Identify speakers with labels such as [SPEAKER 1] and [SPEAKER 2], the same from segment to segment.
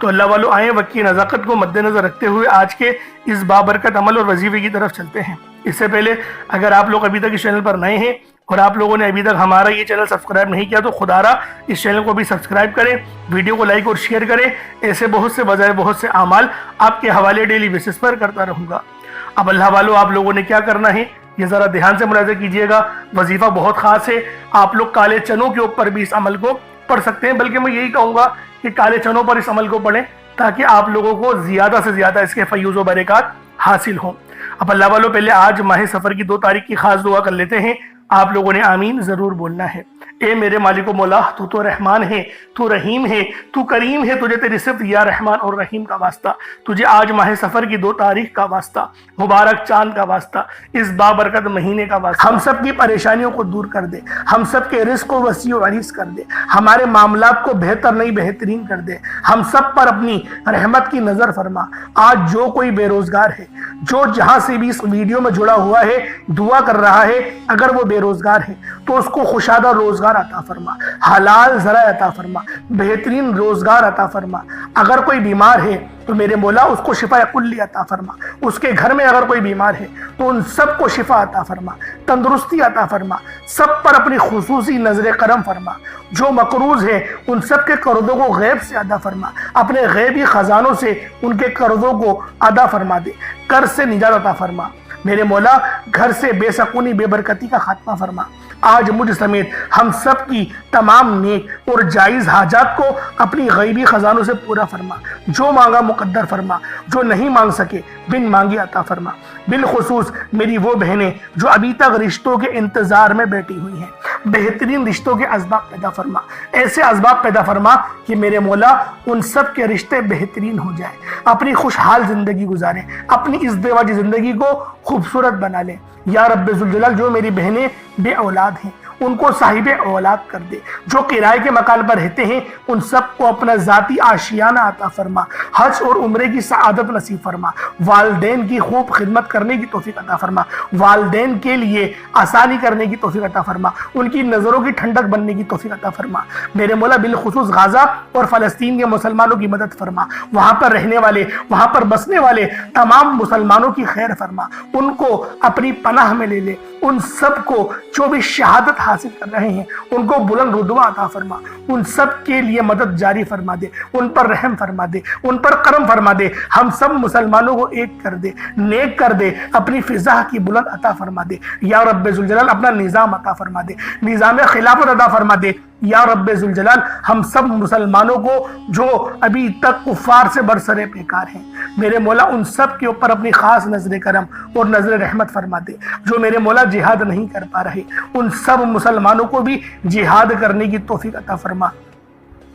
[SPEAKER 1] تو اللہ والوں آئیں وقت کی نزاکت کو مد نظر رکھتے ہوئے آج کے اس بابرکت عمل اور وظیفے کی طرف چلتے ہیں۔ اس سے پہلے اگر آپ لوگ ابھی تک اس چینل پر نئے ہیں اور آپ لوگوں نے ابھی تک ہمارا یہ چینل سبسکرائب نہیں کیا تو خدا را اس چینل کو بھی سبسکرائب کریں، ویڈیو کو لائک اور شیئر کریں۔ ایسے بہت سے بجائے بہت سے اعمال آپ کے حوالے ڈیلی بیسس پر کرتا رہوں گا۔ اب اللہ والوں آپ لوگوں نے کیا کرنا ہے یہ ذرا دھیان سے ملاحظہ کیجئے گا۔ وظیفہ بہت خاص ہے، آپ لوگ کالے چنوں کے اوپر بھی اس عمل کو پڑھ سکتے ہیں، بلکہ میں یہی کہوں گا کہ کالے چنوں پر اس عمل کو پڑھیں تاکہ آپ لوگوں کو زیادہ سے زیادہ اس کے فیوز و برکات حاصل ہوں۔ اب اللہ والوں پہلے آج ماہ سفر کی 2 تاریخ کی خاص دعا کر لیتے ہیں۔ آپ لوگوں نے آمین ضرور بولنا ہے۔ اے میرے مالک و مولا، تو رحمان ہے، تو رحیم ہے، تو کریم ہے، تجھے تیری صفت یا رحمان اور رحیم کا واسطہ، تجھے آج ماہ سفر کی 2 تاریخ کا واسطہ، مبارک چاند کا واسطہ، اس بابرکت مہینے کا واسطہ، ہم سب کی پریشانیوں کو دور کر دے، ہم سب کے رزق کو وسیع و عریض کر دے، ہمارے معاملات کو بہتر نہیں بہترین کر دے، ہم سب پر اپنی رحمت کی نظر فرما۔ آج جو کوئی بے روزگار ہے، جو جہاں سے بھی اس ویڈیو میں جڑا ہوا ہے دعا کر رہا ہے، اگر وہ بے روزگار ہے تو اس کو خوشادہ روزگار عطا فرما، حلال ذرائع عطا فرما، بہترین روزگار عطا فرما۔ اگر کوئی بیمار ہے تو میرے مولا اس کو شفا کلی عطا فرما، اس کے گھر میں اگر کوئی بیمار ہے تو ان سب کو شفا عطا فرما، تندرستی عطا فرما، سب پر اپنی خصوصی نظر کرم فرما۔ جو مقروض ہیں ان سب کے قرضوں کو غیب سے ادا فرما، اپنے غیبی خزانوں سے ان کے قرضوں کو ادا فرما دے، قرض سے نجات عطا فرما۔ میرے مولا گھر سے بے سکونی بے برکتی کا خاتمہ فرما۔ آج مجھ سمیت ہم سب کی تمام نیک اور جائز حاجات کو اپنی غیبی خزانوں سے پورا فرما، جو مانگا مقدر فرما، جو نہیں مانگ سکے بن مانگی عطا فرما۔ بالخصوص میری وہ بہنیں جو ابھی تک رشتوں کے انتظار میں بیٹھی ہوئی ہیں، بہترین رشتوں کے اسباب پیدا فرما، ایسے اسباب پیدا فرما کہ میرے مولا ان سب کے رشتے بہترین ہو جائیں، اپنی خوشحال زندگی گزاریں، اپنی ازدواجی زندگی کو خوبصورت بنا لیں۔ یا رب ذوالجلال جو میری بہنیں بے اولاد ہیں ان کو صاحب اولاد کر دے، جو کرائے کے مکان پر رہتے ہیں ان سب کو اپنا ذاتی آشیانہ عطا فرما، حج اور عمرے کی سعادت نصیب فرما، والدین کی خوب خدمت کرنے کی توفیق عطا فرما، والدین کے لیے آسانی کرنے کی توفیق عطا فرما، ان کی نظروں کی ٹھنڈک بننے کی توفیق عطا فرما۔ میرے مولا بالخصوص غزہ اور فلسطین کے مسلمانوں کی مدد فرما، وہاں پر رہنے والے، وہاں پر بسنے والے تمام مسلمانوں کی خیر فرما، ان کو اپنی پناہ میں لے لے، ان سب کو جو بھی شہادت حاصل کر رہے ہیں ان کو بلند رتبہ عطا فرما، ان سب کے لیے مدد جاری فرما دے، ان پر رحم فرما دے، ان پر کرم فرما دے، ہم سب مسلمانوں کو ایک کر دے، نیک کر دے، اپنی فضا کی بلند عطا فرما دے۔ یا رب ذوالجلال اپنا نظام عطا فرما دے، نظام خلافت عطا فرما دے۔ یا رب ذوالجلال ہم سب مسلمانوں کو جو ابھی تک کفار سے برسرے پیکار ہیں میرے مولا ان سب کے اوپر اپنی خاص نظر کرم اور نظر رحمت فرما دے۔ جو میرے مولا جہاد نہیں کر پا رہے ان سب مسلمانوں کو بھی جہاد کرنے کی توفیق عطا فرما،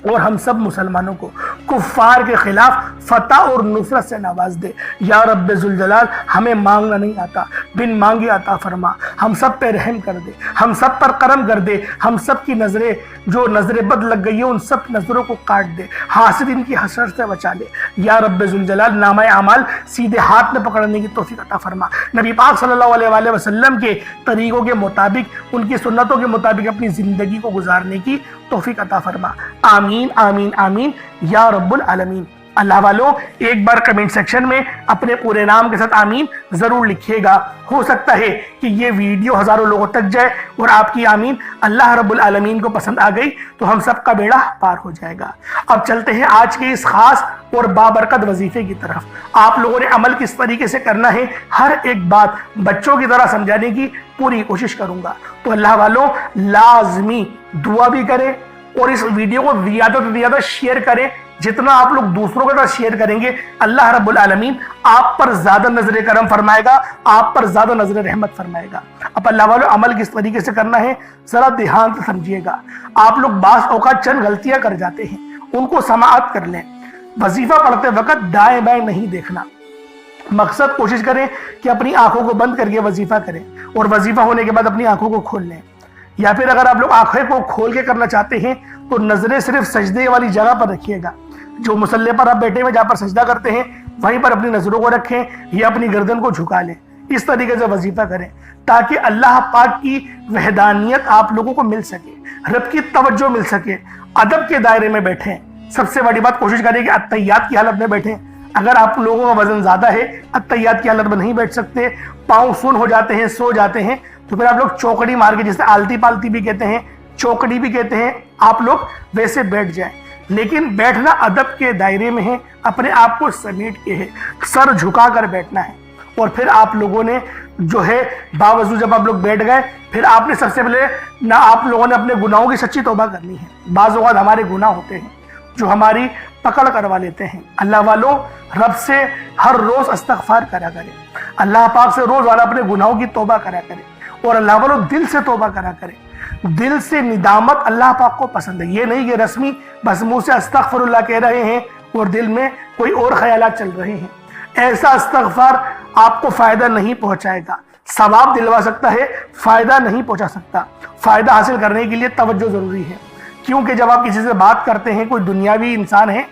[SPEAKER 1] اور ہم سب مسلمانوں کو کفار کے خلاف فتح اور نصرت سے نواز دے۔ یا رب ذوالجلال ہمیں مانگنا نہیں آتا، بن مانگے عطا فرما، ہم سب پہ رحم کر دے، ہم سب پر کرم کر دے، ہم سب کی نظریں جو نظر بد لگ گئی ہے ان سب نظروں کو کاٹ دے، حاسدین کی حسرت سے بچا لے۔ یا رب ذوالجلال نامہ اعمال سیدھے ہاتھ میں پکڑنے کی توفیق عطا فرما، نبی پاک صلی اللہ علیہ وآلہ وسلم کے طریقوں کے مطابق، ان کی سنتوں کے مطابق اپنی زندگی کو گزارنے کی توفیق عطا فرما۔ آمین آمین آمین یا رب العالمین۔ اللہ والوں ایک بار کمنٹ سیکشن میں اپنے پورے نام کے ساتھ آمین ضرور لکھیے گا، ہو سکتا ہے کہ یہ ویڈیو ہزاروں لوگوں تک جائے اور آپ کی آمین اللہ رب العالمین کو پسند آ گئی تو ہم سب کا بیڑا پار ہو جائے گا۔ اب چلتے ہیں آج کے اس خاص اور بابرکت وظیفے کی طرف۔ آپ لوگوں نے عمل کس طریقے سے کرنا ہے ہر ایک بات بچوں کی طرح سمجھانے کی پوری کوشش کروں گا، تو اللہ والوں لازمی دعا بھی کریں اور اس ویڈیو کو زیادہ سے زیادہ شیئر کریں۔ جتنا آپ لوگ دوسروں کے ساتھ شیئر کریں گے اللہ رب العالمین آپ پر زیادہ نظر کرم فرمائے گا، آپ پر زیادہ نظر رحمت فرمائے گا۔ اب اللہ والوں عمل کس طریقے سے کرنا ہے ذرا دھیان سے سمجھیے گا۔ آپ لوگ بعض اوقات چند غلطیاں کر جاتے ہیں، ان کو سماعت کر لیں۔ وظیفہ پڑھتے وقت دائیں بائیں نہیں دیکھنا، مقصد کوشش کریں کہ اپنی آنکھوں کو بند کر کے وظیفہ کریں اور وظیفہ ہونے کے بعد اپنی آنکھوں کو کھول لیں، یا پھر اگر آپ لوگ آنکھیں کو کھول کے کرنا چاہتے ہیں تو نظریں صرف سجدے والی جگہ پر رکھیے گا، جو مصلی پر آپ بیٹھے ہوئے جہاں پر سجدہ کرتے ہیں وہیں پر اپنی نظروں کو رکھیں یا اپنی گردن کو جھکا لیں۔ اس طریقے سے وظیفہ کریں تاکہ اللہ پاک کی وحدانیت آپ لوگوں کو مل سکے، رب کی توجہ مل سکے۔ ادب کے دائرے میں بیٹھیں، سب سے بڑی بات کوشش کریں کہ التحیات کی حالت میں بیٹھیں. اگر آپ لوگوں کا وزن زیادہ ہے، التحیات کی حالت میں نہیں بیٹھ سکتے، پاؤں سن ہو جاتے ہیں، سو جاتے ہیں، تو پھر آپ لوگ چوکڑی مار کے، جسے آلتی پالتی بھی کہتے ہیں، چوکڑی بھی کہتے ہیں، آپ لوگ ویسے بیٹھ جائیں. لیکن بیٹھنا ادب کے دائرے میں ہے، اپنے آپ کو سمیٹ کے ہے، سر جھکا کر بیٹھنا ہے. اور پھر آپ لوگوں نے جو ہے باوضو جب آپ لوگ بیٹھ گئے، پھر آپ نے سب سے پہلے نہ آپ لوگوں نے اپنے گناہوں کی سچی توبہ کرنی ہے. بعض اوقات ہمارے گناہ ہوتے ہیں جو ہماری پکڑ کروا لیتے ہیں. اللہ والوں، رب سے ہر روز استغفار کرا کرے، اللہ پاک سے روز والا اپنے گناہوں کی توبہ کرا کرے، اور اللہ والوں دل سے توبہ کرا کرے. دل سے ندامت اللہ پاک کو پسند ہے. یہ نہیں کہ رسمی بس منہ سے استغفر اللہ کہہ رہے ہیں اور دل میں کوئی اور خیالات چل رہے ہیں. ایسا استغفار آپ کو فائدہ نہیں پہنچائے گا. ثواب دلوا سکتا ہے، فائدہ نہیں پہنچا سکتا. فائدہ حاصل کرنے کے لیے توجہ ضروری ہے، کیونکہ جب آپ کسی سے بات کرتے ہیں، کوئی دنیاوی انسان ہے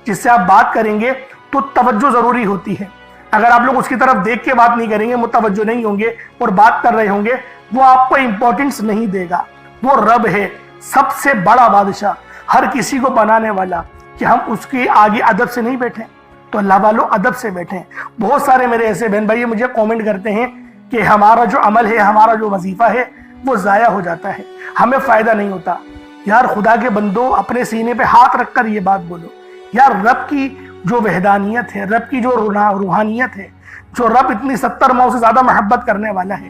[SPEAKER 1] جس سے آپ بات کریں گے تو توجہ ضروری ہوتی ہے. اگر آپ لوگ اس کی طرف دیکھ کے بات نہیں کریں گے، متوجہ نہیں ہوں گے اور بات کر رہے ہوں گے، وہ آپ کو امپورٹنس نہیں دے گا. وہ رب ہے، سب سے بڑا بادشاہ، ہر کسی کو بنانے والا، کہ ہم اس کے آگے ادب سے نہیں بیٹھیں. تو اللہ والوں ادب سے بیٹھیں. بہت سارے میرے ایسے بہن بھائی مجھے کومنٹ کرتے ہیں کہ ہمارا جو عمل ہے، ہمارا جو وظیفہ ہے، وہ ضائع ہو جاتا ہے، ہمیں فائدہ نہیں ہوتا. یار خدا کے بندو، اپنے سینے پہ ہاتھ رکھ کر یہ بات بولو. یار رب کی جو وحدانیت ہے، رب کی جو روحانیت ہے، جو رب اتنی 70 ماؤں سے زیادہ محبت کرنے والا ہے،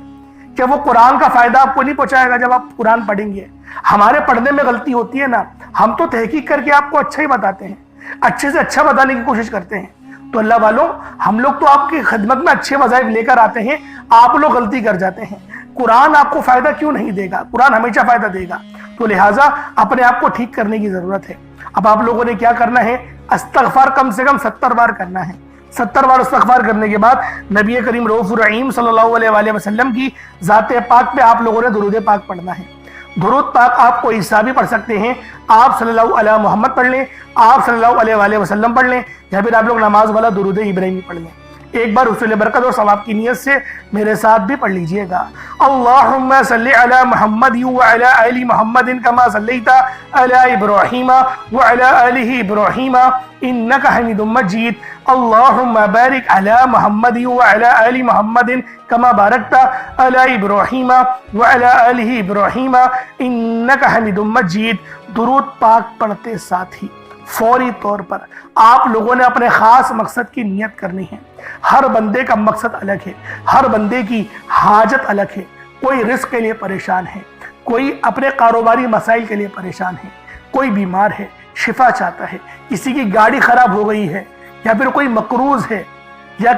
[SPEAKER 1] کہ وہ قرآن کا فائدہ آپ کو نہیں پہنچائے گا جب آپ قرآن پڑھیں گے. ہمارے پڑھنے میں غلطی ہوتی ہے نا، ہم تو تحقیق کر کے آپ کو اچھا ہی بتاتے ہیں، اچھے سے اچھا بتانے کی کوشش کرتے ہیں. تو اللہ والوں، ہم لوگ تو آپ کی خدمت میں اچھے وظائف لے کر آتے ہیں، آپ لوگ غلطی کر جاتے ہیں. قرآن آپ کو فائدہ کیوں نہیں دے گا؟ قرآن ہمیشہ فائدہ دے گا. تو لہٰذا اپنے آپ کو ٹھیک کرنے کی ضرورت ہے. اب آپ لوگوں نے کیا کرنا ہے؟ استغفار کم سے کم 70 بار کرنا ہے. 70 بار استغفار کرنے کے بعد نبی کریم رؤوف الرحیم صلی اللہ علیہ وآلہ وسلم کی ذات پاک پہ آپ لوگوں نے درود پاک پڑھنا ہے. درود پاک آپ کو عیسیٰ بھی پڑھ سکتے ہیں، آپ صلی اللہ علیہ محمد پڑھ لیں، آپ صلی اللہ علیہ وآلہ وسلم پڑھ لیں، یا پھر آپ لوگ نماز والا درود ابراہیمی پڑھ لیں. ایک بار حصول برکت اور ثواب کی نیت سے میرے ساتھ بھی پڑھ لیجئے گا. اللہم صلی علی محمد وعلی آل محمد کما صلیت علی ابراہیم وعلی آل ابراہیم انک حمید مجید. اللہم بارک علی محمد وعلی آل محمد کما بارکت علی ابراہیم وعلی آل ابراہیم انک حمید مجید. درود پاک پڑھتے ساتھ ہی فوری طور پر آپ لوگوں نے اپنے خاص مقصد کی نیت کرنی ہے. ہر بندے کا مقصد الگ ہے، ہر بندے کی حاجت الگ ہے. کوئی رزق کے لیے پریشان ہے، کوئی اپنے کاروباری مسائل کے لیے پریشان ہے، کوئی بیمار ہے شفا چاہتا ہے، کسی کی گاڑی خراب ہو گئی ہے، یا پھر کوئی مقروض ہے، یا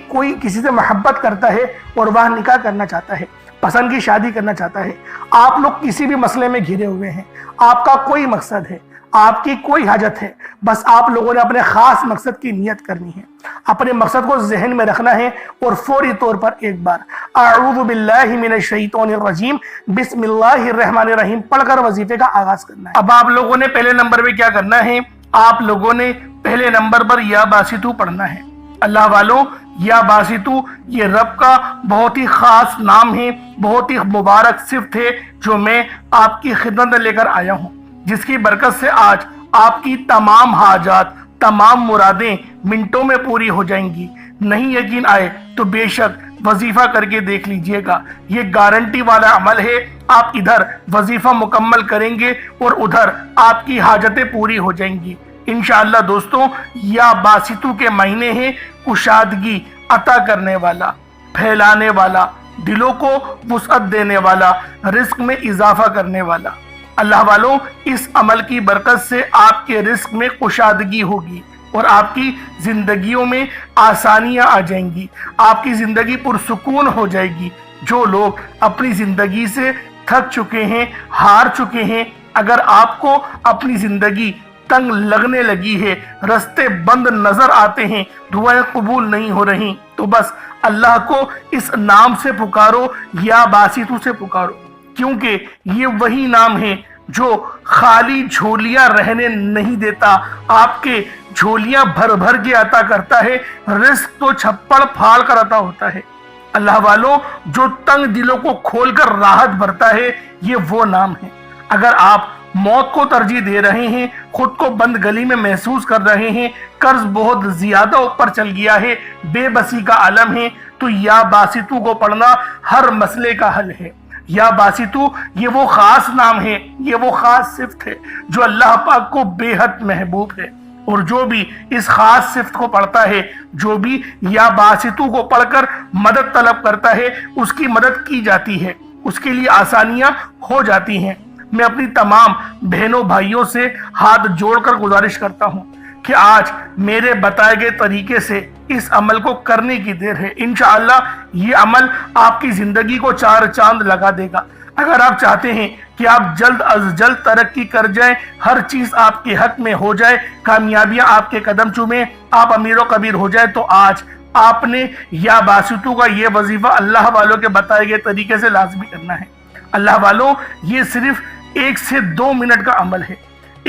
[SPEAKER 1] کوئی کسی سے محبت کرتا ہے اور وہ نکاح کرنا چاہتا ہے، پسند کی شادی کرنا چاہتا ہے. آپ لوگ کسی بھی مسئلے میں گھرے ہوئے ہیں، آپ کا کوئی مقصد ہے، آپ کی کوئی حاجت ہے، بس آپ لوگوں نے اپنے خاص مقصد کی نیت کرنی ہے، اپنے مقصد کو ذہن میں رکھنا ہے، اور فوری طور پر ایک بار اعوذ باللہ من الشیطان الرجیم بسم اللہ الرحمن الرحیم پڑھ کر وظیفے کا آغاز کرنا ہے. اب آپ لوگوں نے پہلے نمبر پہ کیا کرنا ہے؟ آپ لوگوں نے پہلے نمبر پر یا باسطو پڑھنا ہے. اللہ والوں، یا باسطو یہ رب کا بہت ہی خاص نام ہے، بہت ہی مبارک صفت ہے، جو میں آپ کی خدمت میں لے کر آیا ہوں، جس کی برکت سے آج آپ کی تمام حاجات، تمام مرادیں منٹوں میں پوری ہو جائیں گی. نہیں یقین آئے تو بے شک وظیفہ کر کے دیکھ لیجئے گا. یہ گارنٹی والا عمل ہے. آپ ادھر وظیفہ مکمل کریں گے اور ادھر آپ کی حاجتیں پوری ہو جائیں گی انشاءاللہ. دوستوں، یا باسطو کے مہینے ہیں کشادگی عطا کرنے والا، پھیلانے والا، دلوں کو وسعت دینے والا، رزق میں اضافہ کرنے والا. اللہ والوں، اس عمل کی برکت سے آپ کے رزق میں کشادگی ہوگی اور آپ کی زندگیوں میں آسانیاں آ جائیں گی، آپ کی زندگی پرسکون ہو جائے گی. جو لوگ اپنی زندگی سے تھک چکے ہیں، ہار چکے ہیں، اگر آپ کو اپنی زندگی تنگ لگنے لگی ہے، رستے بند نظر آتے ہیں، دعائیں قبول نہیں ہو رہی، تو بس اللہ کو اس نام سے پکارو، یا باسطو سے پکارو، کیونکہ یہ وہی نام ہے جو خالی جھولیاں رہنے نہیں دیتا، آپ کے جھولیاں بھر بھر کے عطا کرتا ہے. رزق تو چھپڑ پھاڑ کر عطا ہوتا ہے. اللہ والوں، جو تنگ دلوں کو کھول کر راحت بھرتا ہے، یہ وہ نام ہے. اگر آپ موت کو ترجیح دے رہے ہیں, خود کو بند گلی میں محسوس کر رہے ہیں, قرض بہت زیادہ اوپر چل گیا ہے, بے بسی کا عالم ہے, تو یا باسطو کو پڑھنا ہر مسئلے کا حل ہے. یا باسطو یہ وہ خاص نام ہے, یہ وہ خاص صفت ہے جو اللہ پاک کو بے حد محبوب ہے, اور جو بھی اس خاص صفت کو پڑھتا ہے, جو بھی یا باسطو کو پڑھ کر مدد طلب کرتا ہے, اس کی مدد کی جاتی ہے, اس کے لیے آسانیاں ہو جاتی ہیں. میں اپنی تمام بہنوں بھائیوں سے ہاتھ جوڑ کر گزارش کرتا ہوں کہ آج میرے بتائے گئے طریقے سے اس عمل کو کرنے کی دیر ہے. انشاءاللہ یہ عمل آپ کی زندگی کو چار چاند لگا دے گا. اگر آپ چاہتے ہیں کہ آپ جلد از جلد ترقی کر جائیں, ہر چیز آپ کے حق میں ہو جائے, کامیابیاں آپ کے قدم چومیں, آپ امیر و کبیر ہو جائے, تو آج آپ نے یا باسطو کا یہ وظیفہ اللہ والوں کے بتائے گئے طریقے سے لازمی کرنا ہے. اللہ والوں, یہ صرف 1 سے 2 منٹ کا عمل ہے,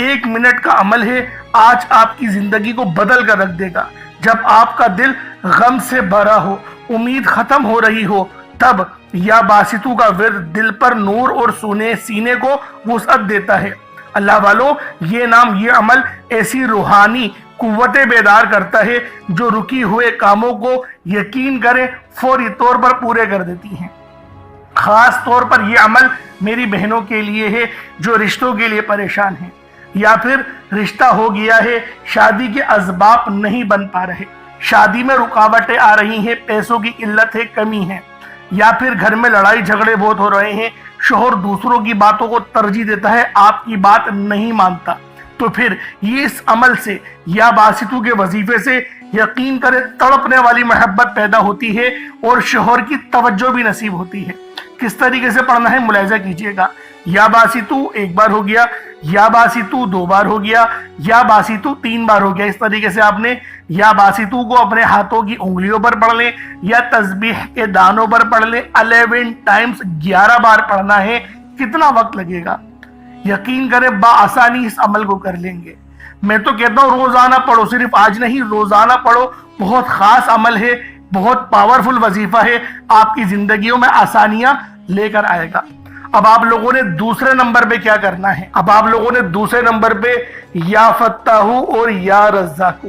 [SPEAKER 1] 1 منٹ کا عمل ہے. آج آپ کی زندگی کو بدل کر رکھ دے گا. جب آپ کا دل غم سے بھرا ہو, امید ختم ہو رہی ہو, تب یا باسطو کا ورد دل پر نور اور سینے کو وسعت دیتا ہے. اللہ والوں, یہ نام, یہ عمل ایسی روحانی قوتیں بیدار کرتا ہے جو رکی ہوئے کاموں کو یقین کریں فوری طور پر پورے کر دیتی ہیں. خاص طور پر یہ عمل میری بہنوں کے لیے ہے جو رشتوں کے لیے پریشان ہیں, یا پھر رشتہ ہو گیا ہے, شادی کے اسباب نہیں بن پا رہے, شادی میں رکاوٹیں آ رہی ہیں, پیسوں کی قلت ہے, کمی ہے, یا پھر گھر میں لڑائی جھگڑے بہت ہو رہے ہیں, شوہر دوسروں کی باتوں کو ترجیح دیتا ہے, آپ کی بات نہیں مانتا. تو پھر یہ اس عمل سے یا باسطو کے وظیفے سے یقین کرے تڑپنے والی محبت پیدا ہوتی ہے اور شوہر کی توجہ بھی نصیب ہوتی ہے. کس طریقے سے پڑھنا ہے ملاحظہ کیجئے گا. یا باسطو 1 بار ہو گیا, یا باسطو 2 بار ہو گیا, یا باسطو 3 بار ہو گیا. اس طریقے سے آپ نے یا باسطو کو اپنے ہاتھوں کی انگلیوں پر پڑھ لیں, یا تسبیح کے دانوں پر پڑھ لیں. 11 ٹائمز 11 بار پڑھنا ہے. کتنا وقت لگے گا؟ یقین کریں بآسانی اس عمل کو کر لیں گے. میں تو کہتا ہوں روزانہ پڑھو, صرف آج نہیں, روزانہ پڑھو. بہت خاص عمل ہے, بہت پاورفل وظیفہ ہے, آپ کی زندگیوں میں آسانیاں لے کر آئے گا. اب آپ لوگوں نے دوسرے نمبر پہ کیا کرنا ہے؟ اب آپ لوگوں نے دوسرے نمبر پہ یا فتاحو اور یا رزاقو.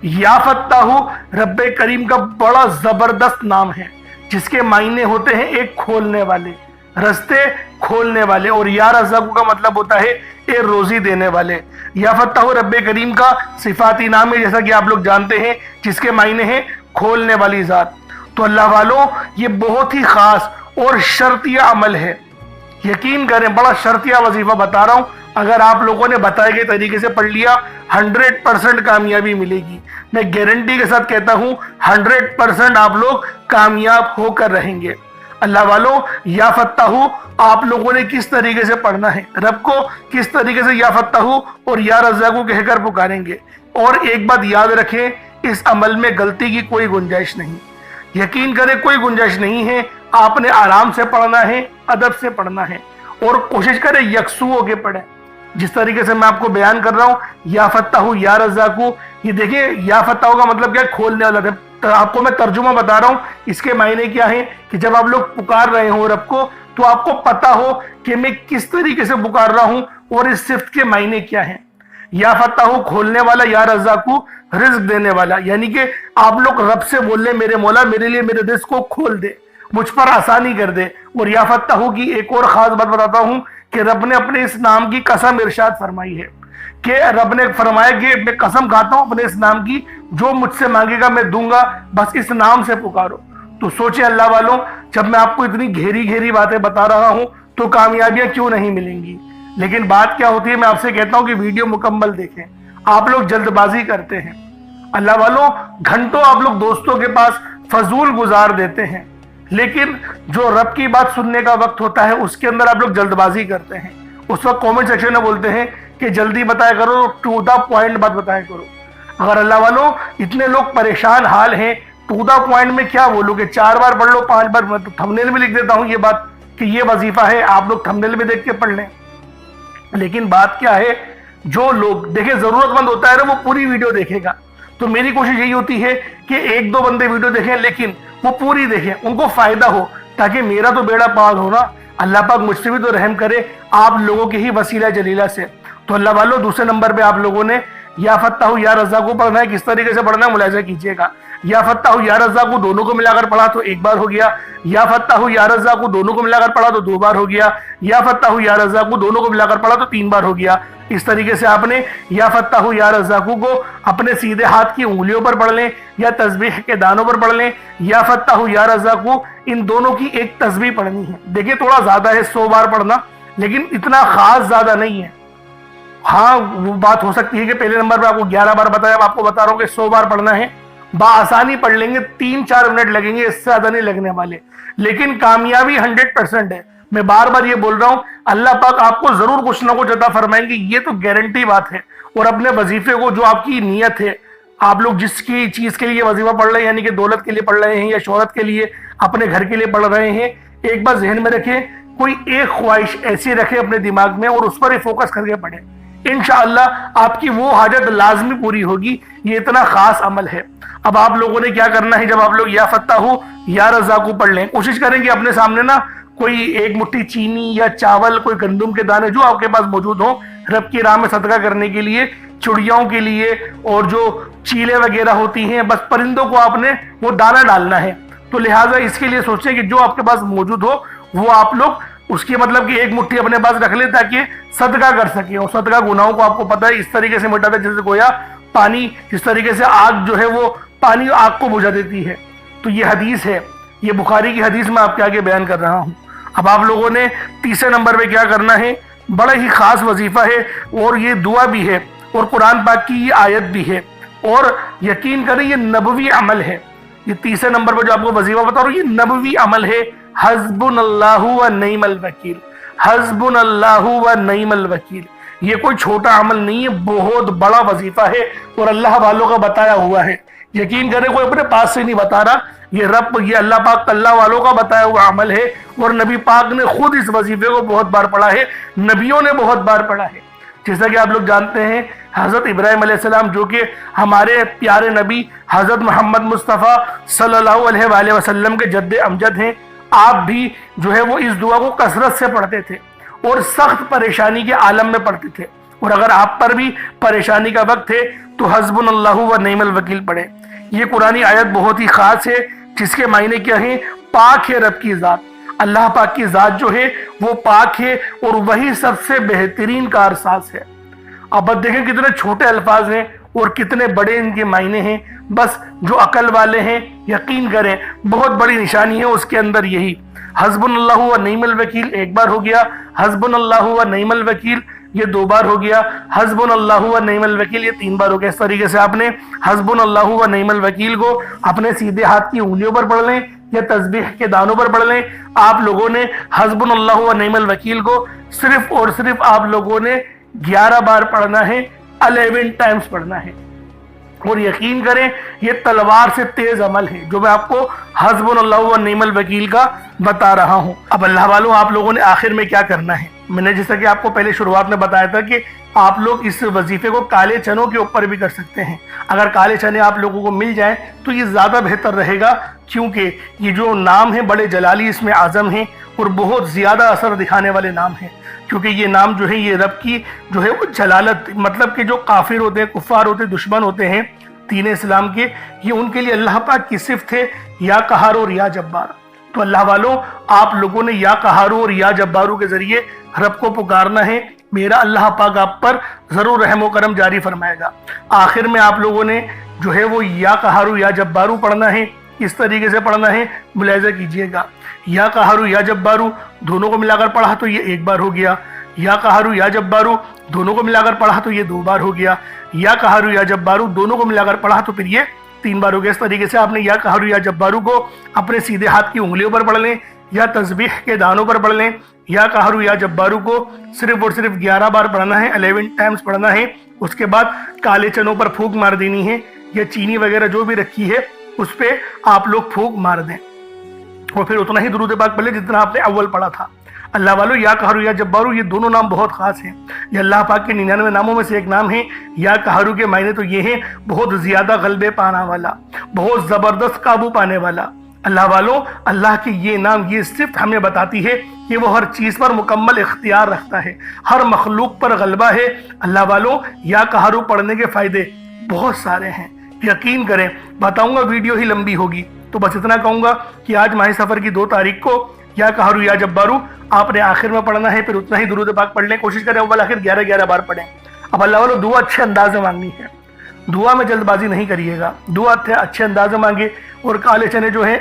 [SPEAKER 1] یا فتاحو رب کریم کا بڑا زبردست نام ہے جس کے معنی ہوتے ہیں ایک کھولنے والے, رستے کھولنے والے, اور یا رزاقو کا مطلب ہوتا ہے اے روزی دینے والے. یا فتاحو رب کریم کا صفاتی نام ہے جیسا کہ آپ لوگ جانتے ہیں, جس کے معنی ہیں کھولنے والی ذات. تو اللہ والوں, یہ بہت ہی خاص اور شرطیہ عمل ہے. یقین کریں بڑا شرطیہ وظیفہ بتا رہا ہوں. اگر آپ لوگوں نے بتائے گئے طریقے سے پڑھ لیا 100% کامیابی ملے گی. میں گارنٹی کے ساتھ کہتا ہوں 100% آپ لوگ کامیاب ہو کر رہیں گے. اللہ والوں, یا فتاحو آپ لوگوں نے کس طریقے سے پڑھنا ہے, رب کو کس طریقے سے یا فتاحو اور یا رزاقو کہہ کر پکاریں گے. اور ایک بات یاد رکھیں, اس عمل میں غلطی کی کوئی گنجائش نہیں. یقین کریں کوئی گنجائش نہیں ہے. آپ نے آرام سے پڑھنا ہے, ادب سے پڑھنا ہے, اور کوشش کریں یکسو ہو کے پڑھیں. جس طریقے سے میں آپ کو بیان کر رہا ہوں, یا فتاحو یا رزاقو, یہ دیکھیں یا فتاحو کا مطلب کیا ہے, کھولنے والا. آپ کو میں ترجمہ بتا رہا ہوں, اس کے معنی کیا ہے کہ جب آپ لوگ پکار رہے ہوں رب کو, تو آپ کو پتا ہو کہ میں کس طریقے سے پکار رہا ہوں اور اس صفت کے معنی کیا ہیں. یا فتاحو کھولنے والا, یا رزاقو رزق دینے والا. یعنی کہ آپ لوگ رب سے بول لیں میرے مولا میرے لیے میرے رزق کو کھول دے, مجھ پر آسانی کر دے. اور یا فتاحو کی ایک اور خاص بات بتاتا ہوں کہ رب نے اپنے اس نام کی قسم ارشاد فرمائی ہے, کہ رب نے فرمایا کہ میں قسم کھاتا ہوں اپنے اس نام کی, جو مجھ سے مانگے گا میں دوں گا, بس اس نام سے پکارو. تو سوچیں اللہ والوں, جب میں آپ کو اتنی گہری باتیں بتا رہا ہوں تو کامیابیاں کیوں نہیں ملیں گی. لیکن بات کیا ہوتی ہے, میں آپ سے کہتا ہوں کہ ویڈیو مکمل دیکھیں. آپ لوگ جلد بازی کرتے ہیں. اللہ والوں, گھنٹوں آپ لوگ دوستوں کے پاس فضول گزار دیتے ہیں, لیکن جو رب کی بات سننے کا وقت ہوتا ہے اس کے اندر آپ لوگ جلد بازی کرتے ہیں. اس وقت کومنٹ سیکشن میں بولتے ہیں کہ جلدی بتایا کرو, ٹو دا پوائنٹ بات بتایا کرو. اگر اللہ والوں اتنے لوگ پریشان حال ہیں, ٹو دا پوائنٹ میں کیا بولو کہ 4 بار پڑھ لو, 5 بار. میں تو تھمبنیل میں لکھ دیتا ہوں یہ بات کہ یہ وظیفہ ہے, آپ لوگ تھمبنیل میں دیکھ کے پڑھ لیں. لیکن بات کیا ہے, جو لوگ دیکھیں ضرورت مند ہوتا ہے نا وہ پوری ویڈیو دیکھے گا. تو میری کوشش یہی ہوتی ہے کہ 1-2 بندے ویڈیو دیکھیں, لیکن وہ پوری دیکھیں, ان کو فائدہ ہو, تاکہ میرا تو بیڑا پار ہو نا. اللہ پاک مجھ سے بھی تو رحم کرے آپ لوگوں کے ہی وسیلہ جلیلہ سے۔ تو اللہ والوں دوسرے نمبر پہ آپ لوگوں نے یا فتاح یا رزاق کو پڑھنا ہے۔ کس طریقے سے پڑھنا ہے ملاحظہ کیجئے گا۔ یا فتاح یا رزاق کو دونوں کو ملا کر پڑھا تو ایک بار ہو گیا، یا فتاح یا رزاق کو دونوں کو ملا کر پڑھا تو دو بار ہو گیا، یا فتاح یا رزاق کو دونوں کو ملا کر پڑھا تو تین بار ہو گیا۔ اس طریقے سے آپ نے یا فتاح یا رزاق کو اپنے سیدھے ہاتھ کی انگلیوں پر پڑھ لیں یا تسبیح کے دانوں پر پڑھ لیں۔ یا فتاح یا رزاق کو ان دونوں کی ایک تسبیح پڑھنی ہے۔ دیکھیں تھوڑا زیادہ ہے 100 بار پڑھنا، لیکن اتنا خاص زیادہ نہیں ہے۔ ہاں وہ بات ہو سکتی ہے کہ پہلے نمبر پہ آپ کو 11 بار بتایا، اب آپ کو بتا رہا ہوں کہ 100 بار پڑھنا ہے۔ بآسانی پڑھ لیں گے، 3-4 منٹ لگیں گے، اس سے زیادہ نہیں لگنے والے، لیکن کامیابی 100% ہے۔ میں بار بار یہ بول رہا ہوں، اللہ پاک آپ کو ضرور کچھ نہ کچھ عطا فرمائیں گے، یہ تو گارنٹی بات ہے۔ اور اپنے وظیفے کو، جو آپ کی نیت ہے، آپ لوگ جس کی چیز کے لیے وظیفہ پڑھ رہے ہیں، یعنی کہ دولت کے لیے پڑھ رہے ہیں یا شہرت کے لیے، اپنے گھر کے لیے پڑھ رہے ہیں، ایک بار ذہن میں رکھیں، کوئی ایک خواہش ایسی رکھیں اپنے دماغ میں اور اس پر ہی فوکس کر کے پڑھیں۔ انشاءاللہ آپ کی وہ حاجت لازمی پوری ہوگی۔ یہ اتنا خاص عمل ہے۔ اب آپ لوگوں نے کیا کرنا ہے، جب آپ لوگ یا فتاح یا رزاق پڑھ لیں، کوشش کریں کہ اپنے سامنے نا کوئی ایک مٹھی چینی یا چاول، کوئی گندم کے دانے جو آپ کے پاس موجود ہوں، رب کی راہ میں صدقہ کرنے کے لیے، چڑیاؤں کے لیے، اور جو چیلے وغیرہ ہوتی ہیں، بس پرندوں کو آپ نے وہ دانہ ڈالنا ہے۔ تو لہٰذا اس کے لیے سوچیں کہ جو آپ کے پاس موجود ہو وہ آپ لوگ اس کی مطلب کہ ایک مٹھی اپنے پاس رکھ لیں تاکہ صدقہ کر سکیں۔ اور صدقہ گناہوں کو آپ کو پتہ ہے اس طریقے سے مٹاتا ہے جیسے گویا پانی، جس طریقے سے آگ جو ہے وہ پانی آگ کو بجھا دیتی ہے۔ تو یہ حدیث ہے، یہ بخاری کی حدیث میں آپ کے آگے بیان کر رہا ہوں۔ اب آپ لوگوں نے تیسرے نمبر پہ کیا کرنا ہے، بڑا ہی خاص وظیفہ ہے، اور یہ دعا بھی ہے اور قرآن پاک کی یہ آیت بھی ہے، اور یقین کریں یہ نبوی عمل ہے۔ یہ تیسرے نمبر پہ جو آپ کو وظیفہ بتا رہا ہوں، یہ نبوی عمل ہے۔ حسبنا اللہ و نعم الوکیل، حسبنا اللہ و نعم الوکیل۔ یہ کوئی چھوٹا عمل نہیں ہے، بہت بڑا وظیفہ ہے اور اللہ والوں کا بتایا ہوا ہے۔ یقین کریں کوئی اپنے پاس سے نہیں بتا رہا، یہ اللہ پاک اللہ والوں کا بتایا ہوا عمل ہے، اور نبی پاک نے خود اس وظیفے کو بہت بار پڑھا ہے، نبیوں نے بہت بار پڑھا ہے۔ جیسا کہ آپ لوگ جانتے ہیں حضرت ابراہیم علیہ السلام، جو کہ ہمارے پیارے نبی حضرت محمد مصطفیٰ صلی اللہ علیہ وآلہ وسلم کے جد امجد ہیں، آپ بھی جو ہے وہ اس دعا کو کثرت سے پڑھتے تھے اور سخت پریشانی کے عالم میں پڑھتے تھے۔ اور اگر آپ پر بھی پریشانی کا وقت ہے تو حسبنا اللہ و نعم الوکیل پڑھیں۔ یہ قرآنی آیت بہت ہی خاص ہے، جس کے معنی کیا ہیں، پاک ہے رب کی ذات۔ اللہ پاک کی ذات جو ہے وہ پاک ہے اور وہی سب سے بہترین کارساز ہے۔ اب دیکھیں کتنے چھوٹے الفاظ ہیں اور کتنے بڑے ان کے معنی ہیں۔ بس جو عقل والے ہیں یقین کریں بہت بڑی نشانی ہے اس کے اندر یہی۔ حسبنا اللہ و نعم الوکیل ایک بار ہو گیا، حسبنا اللہ و نعم الوکیل یہ 2 بار ہو گیا، حسبنا اللہ و نعم الوکیل یہ 3 بار ہو گیا۔ اس طریقے سے آپ نے حسبنا اللہ و نعم الوکیل کو اپنے سیدھے ہاتھ کی انگلیوں پر پڑھ لیں یا تسبیح کے دانوں پر پڑھ لیں۔ آپ لوگوں نے حسبنا اللہ و نعم الوکیل کو صرف اور صرف آپ لوگوں نے 11 بار پڑھنا ہے، 11 ٹائمز پڑھنا ہے۔ اور یقین کریں یہ تلوار سے تیز عمل ہے جو میں آپ کو حسبنا اللہ و نعم الوکیل کا بتا رہا ہوں۔ اب اللہ والوں آپ لوگوں نے آخر میں کیا کرنا ہے، میں نے جیسا کہ آپ کو پہلے شروعات میں بتایا تھا کہ آپ لوگ اس وظیفے کو کالے چنوں کے اوپر بھی کر سکتے ہیں۔ اگر کالے چنے آپ لوگوں کو مل جائیں تو یہ زیادہ بہتر رہے گا، کیونکہ یہ جو نام ہیں بڑے جلالی اس میں اعظم ہیں اور بہت زیادہ اثر دکھانے والے نام ہیں، کیونکہ یہ نام جو ہے یہ رب کی جو ہے وہ جلالت، مطلب کہ جو کافر ہوتے ہیں، کفار ہوتے ہیں، دشمن ہوتے ہیں دین اسلام کے، یہ ان کے لیے اللہ پاک کی صفت ہے یا قہار اور یا جبار۔ تو اللہ والوں آپ لوگوں نے یا قہارو اور یا جبارو کے ذریعے رب کو پکارنا ہے، میرا اللہ پاک آپ پر ضرور رحم و کرم جاری فرمائے گا۔ آخر میں آپ لوگوں نے جو ہے وہ یا قہارو یا جبارو پڑھنا ہے، اس طریقے سے پڑھنا ہے، ملاحظہ کیجئے گا۔ یا قہارو یا جبارو دونوں کو ملا کر پڑھا تو یہ 1 بار ہو گیا، یا قہارو یا جبارو دونوں کو ملا کر پڑھا تو یہ 2 بار ہو گیا، یا قہارو یا جبارو دونوں کو ملا کر پڑھا تو پھر یہ 3 بار ہو گیا۔ اس طریقے سے آپ نے یا قہارو یا جبارو کو اپنے سیدھے ہاتھ کی انگلیوں پر پڑھ لیں یا تسبیح کے دانوں پر پڑھ لیں۔ یا قہارو یا جبارو کو صرف اور صرف 11 بار پڑھنا ہے، 11 ٹائمز پڑھنا ہے۔ اس کے بعد کالے چنوں پر پھونک مار دینی ہے، یا چینی وغیرہ جو بھی رکھی ہے اس پہ آپ لوگ پھونک مار دیں، اور پھر اتنا ہی درود پاک پڑھ لیں جتنا آپ نے اول پڑھا تھا۔ اللہ والو یا قہرو یا جبارو یہ دونوں نام بہت خاص ہیں، یہ اللہ پاک کے 99 ناموں میں سے ایک نام ہے۔ یا قہرو کے معنی تو یہ ہیں بہت زیادہ غلبے پانا والا، بہت زبردست قابو پانے والا۔ اللہ والوں، اللہ کی یہ نام، یہ صفت ہمیں بتاتی ہے کہ وہ ہر چیز پر مکمل اختیار رکھتا ہے، ہر مخلوق پر غلبہ ہے۔ اللہ والوں، یا قہر پڑھنے کے فائدے بہت سارے ہیں، یقین کریں بتاؤں گا، ویڈیو ہی لمبی ہوگی، تو بس اتنا کہوں گا کہ آج ماہ سفر کی 2 تاریخ کو یا قہر یا جبارو آپ نے آخر میں پڑھنا ہے، پھر اتنا ہی درود پاک پڑھنے کی کوشش کریں، اول آخر 11 بار پڑھیں۔ اب اللہ والوں، دعا اچھے انداز میں مانگنی ہے، دعا میں جلد بازی نہیں کریے گا، دعا اچھے انداز میں مانگے، اور کالے چنے جو ہیں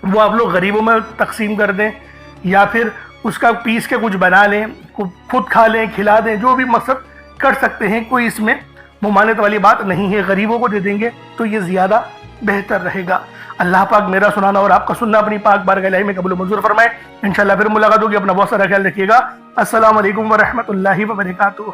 [SPEAKER 1] وہ آپ لوگ غریبوں میں تقسیم کر دیں، یا پھر اس کا پیس کے کچھ بنا لیں، خود کھا لیں، کھلا دیں، جو بھی مقصد کر سکتے ہیں، کوئی اس میں ممانعت والی بات نہیں ہے، غریبوں کو دے دیں گے تو یہ زیادہ بہتر رہے گا۔ اللہ پاک میرا سنانا اور آپ کا سننا اپنی پاک بارگاہ الہی میں قبول و منظور فرمائے۔ انشاءاللہ پھر ملاقات ہوگی، اپنا بہت سارا خیال رکھیے گا۔ السلام علیکم ورحمۃ اللہ وبرکاتہ۔